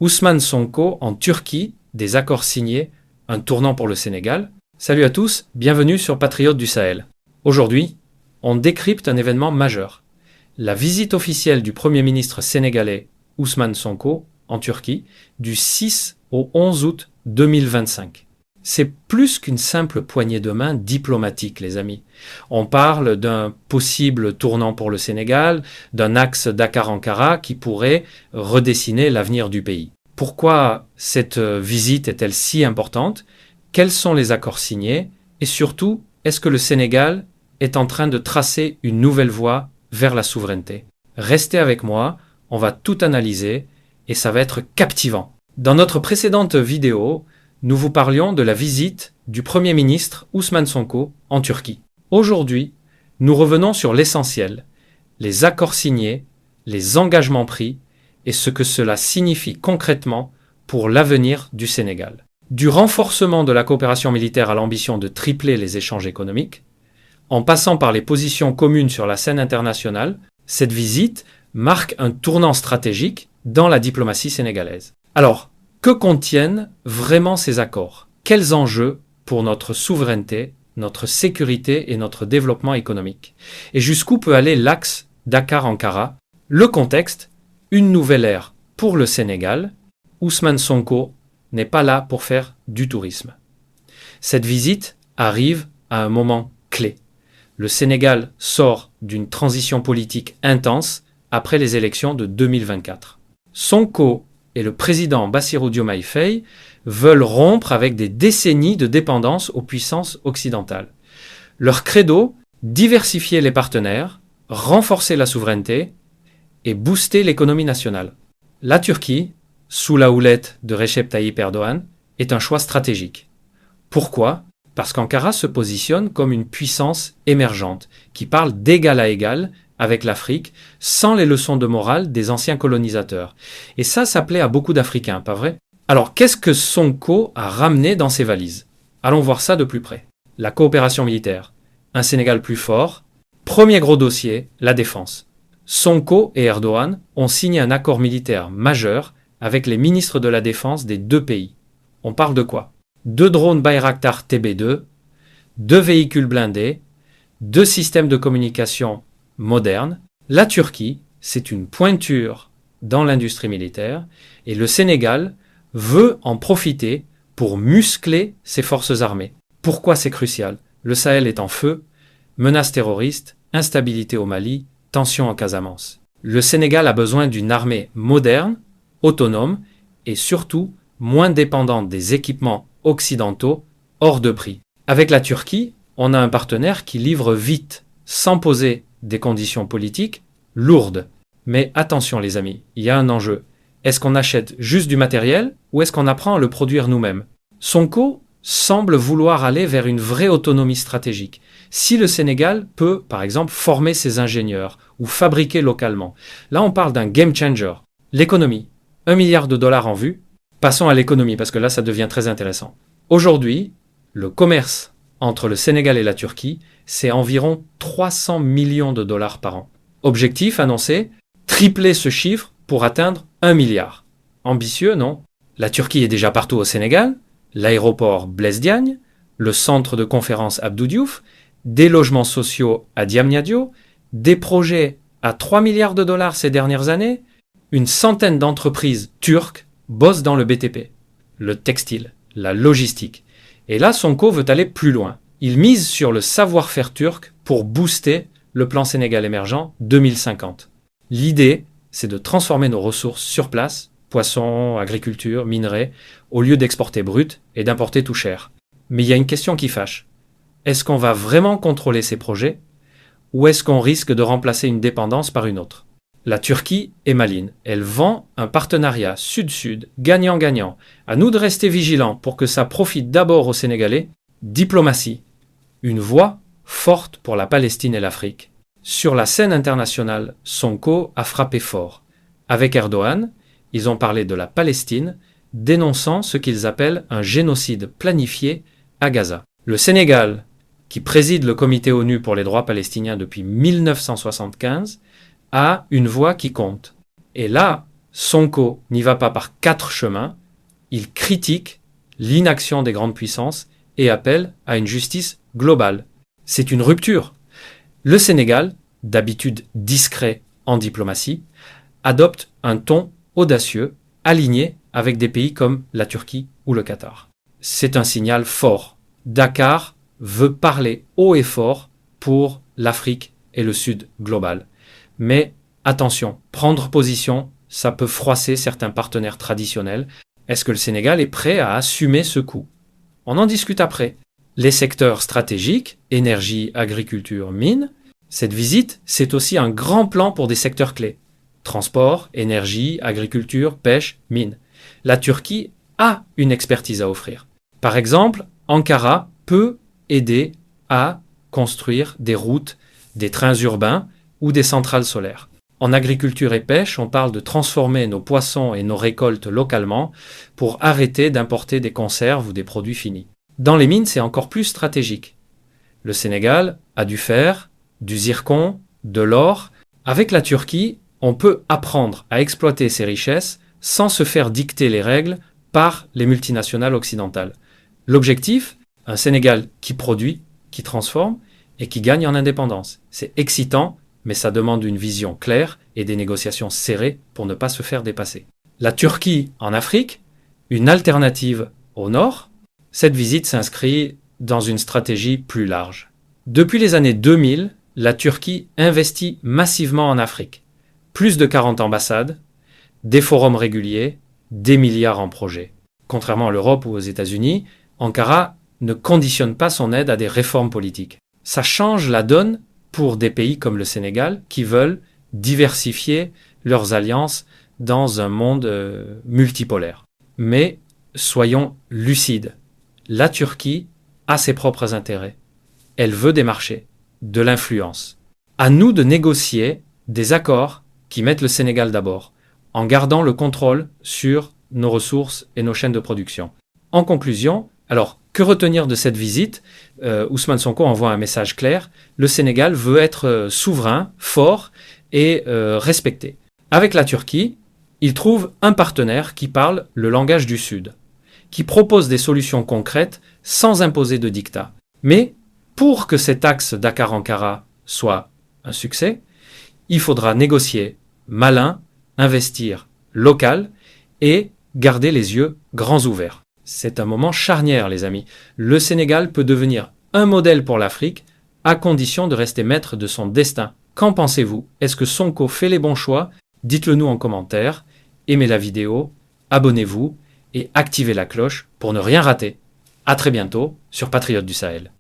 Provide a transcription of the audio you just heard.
Ousmane Sonko en Turquie, des accords signés, un tournant pour le Sénégal. Salut à tous, bienvenue sur Patriotes du Sahel. Aujourd'hui, on décrypte un événement majeur. La visite officielle du Premier ministre sénégalais Ousmane Sonko en Turquie du 6 au 11 août 2025. C'est plus qu'une simple poignée de main diplomatique, les amis. On parle d'un possible tournant pour le Sénégal, d'un axe Dakar-Ankara qui pourrait redessiner l'avenir du pays. Pourquoi cette visite est-elle si importante? Quels sont les accords signés? Et surtout, est-ce que le Sénégal est en train de tracer une nouvelle voie vers la souveraineté? Restez avec moi, on va tout analyser et ça va être captivant. Dans notre précédente vidéo, nous vous parlions de la visite du Premier ministre Ousmane Sonko en Turquie. Aujourd'hui, nous revenons sur l'essentiel, les accords signés, les engagements pris et ce que cela signifie concrètement pour l'avenir du Sénégal. Du renforcement de la coopération militaire à l'ambition de tripler les échanges économiques, en passant par les positions communes sur la scène internationale, cette visite marque un tournant stratégique dans la diplomatie sénégalaise. Alors, que contiennent vraiment ces accords? Quels enjeux pour notre souveraineté, notre sécurité et notre développement économique? Et jusqu'où peut aller l'axe Dakar-Ankara? Le contexte, une nouvelle ère pour le Sénégal. Ousmane Sonko n'est pas là pour faire du tourisme. Cette visite arrive à un moment clé. Le Sénégal sort d'une transition politique intense après les élections de 2024. Sonko et le président Bassirou Diomaye Faye veulent rompre avec des décennies de dépendance aux puissances occidentales. Leur credo, diversifier les partenaires, renforcer la souveraineté et booster l'économie nationale. La Turquie, sous la houlette de Recep Tayyip Erdogan, est un choix stratégique. Pourquoi? Parce qu'Ankara se positionne comme une puissance émergente, qui parle d'égal à égal avec l'Afrique, sans les leçons de morale des anciens colonisateurs. Et ça plaît à beaucoup d'Africains, pas vrai? Alors, qu'est-ce que Sonko a ramené dans ses valises? Allons voir ça de plus près. La coopération militaire, un Sénégal plus fort. Premier gros dossier, la défense. Sonko et Erdogan ont signé un accord militaire majeur avec les ministres de la Défense des deux pays. On parle de quoi? 2 drones Bayraktar TB2, 2 véhicules blindés, 2 systèmes de communication modernes. La Turquie, c'est une pointure dans l'industrie militaire et le Sénégal veut en profiter pour muscler ses forces armées. Pourquoi c'est crucial? Le Sahel est en feu, menaces terroristes, instabilité au Mali, tensions en Casamance. Le Sénégal a besoin d'une armée moderne, autonome et surtout moins dépendante des équipements occidentaux hors de prix. Avec la Turquie, on a un partenaire qui livre vite, sans poser des conditions politiques lourdes. Mais attention les amis, il y a un enjeu. Est-ce qu'on achète juste du matériel ou est-ce qu'on apprend à le produire nous-mêmes? Sonko semble vouloir aller vers une vraie autonomie stratégique. Si le Sénégal peut, par exemple, former ses ingénieurs ou fabriquer localement, là on parle d'un game changer. L'économie, 1 milliard de dollars en vue. Passons à l'économie parce que là ça devient très intéressant. Aujourd'hui, le commerce entre le Sénégal et la Turquie, c'est environ 300 millions de dollars par an. Objectif annoncé, tripler ce chiffre pour atteindre 1 milliard. Ambitieux, non? La Turquie est déjà partout au Sénégal, l'aéroport Blaise Diagne, le centre de conférence Abdou Diouf, des logements sociaux à Diamniadio, des projets à 3 milliards de dollars ces dernières années, une centaine d'entreprises turques bossent dans le BTP, le textile, la logistique. Et là, Sonko veut aller plus loin. Il mise sur le savoir-faire turc pour booster le plan Sénégal émergent 2050. L'idée, c'est de transformer nos ressources sur place, poissons, agriculture, minerais, au lieu d'exporter brut et d'importer tout cher. Mais il y a une question qui fâche. Est-ce qu'on va vraiment contrôler ces projets ou est-ce qu'on risque de remplacer une dépendance par une autre? La Turquie est maligne. Elle vend un partenariat sud-sud, gagnant-gagnant. À nous de rester vigilants pour que ça profite d'abord aux Sénégalais. Diplomatie. Une voix forte pour la Palestine et l'Afrique. Sur la scène internationale, Sonko a frappé fort. Avec Erdogan, ils ont parlé de la Palestine, dénonçant ce qu'ils appellent un génocide planifié à Gaza. Le Sénégal, qui préside le Comité ONU pour les droits palestiniens depuis 1975, a une voix qui compte. Et là, Sonko n'y va pas par 4 chemins. Il critique l'inaction des grandes puissances et appelle à une justice globale. C'est une rupture. Le Sénégal, d'habitude discret en diplomatie, adopte un ton audacieux, aligné avec des pays comme la Turquie ou le Qatar. C'est un signal fort. Dakar veut parler haut et fort pour l'Afrique et le Sud global. Mais attention, prendre position, ça peut froisser certains partenaires traditionnels. Est-ce que le Sénégal est prêt à assumer ce coup? On en discute après. Les secteurs stratégiques, énergie, agriculture, mines. Cette visite, c'est aussi un grand plan pour des secteurs clés. Transport, énergie, agriculture, pêche, mines. La Turquie a une expertise à offrir. Par exemple, Ankara peut aider à construire des routes, des trains urbains ou des centrales solaires. En agriculture et pêche, on parle de transformer nos poissons et nos récoltes localement pour arrêter d'importer des conserves ou des produits finis. Dans les mines, c'est encore plus stratégique. Le Sénégal a du fer, du zircon, de l'or. Avec la Turquie, on peut apprendre à exploiter ces richesses sans se faire dicter les règles par les multinationales occidentales. L'objectif, un Sénégal qui produit, qui transforme et qui gagne en indépendance. C'est excitant, mais ça demande une vision claire et des négociations serrées pour ne pas se faire dépasser. La Turquie en Afrique, une alternative au nord, cette visite s'inscrit dans une stratégie plus large. Depuis les années 2000, la Turquie investit massivement en Afrique. Plus de 40 ambassades, des forums réguliers, des milliards en projets. Contrairement à l'Europe ou aux États-Unis, Ankara ne conditionne pas son aide à des réformes politiques. Ça change la donne pour des pays comme le Sénégal qui veulent diversifier leurs alliances dans un monde multipolaire. Mais soyons lucides, la Turquie a ses propres intérêts. Elle veut des marchés, de l'influence. À nous de négocier des accords qui mettent le Sénégal d'abord, en gardant le contrôle sur nos ressources et nos chaînes de production. En conclusion, alors, que retenir de cette visite? Ousmane Sonko envoie un message clair. Le Sénégal veut être souverain, fort et respecté. Avec la Turquie, il trouve un partenaire qui parle le langage du Sud, qui propose des solutions concrètes sans imposer de dictat. Mais pour que cet axe Dakar-Ankara soit un succès, il faudra négocier malin, investir local et garder les yeux grands ouverts. C'est un moment charnière, les amis. Le Sénégal peut devenir un modèle pour l'Afrique à condition de rester maître de son destin. Qu'en pensez-vous? Est-ce que Sonko fait les bons choix? Dites-le nous en commentaire. Aimez la vidéo, abonnez-vous et activez la cloche pour ne rien rater. À très bientôt sur Patriotes du Sahel.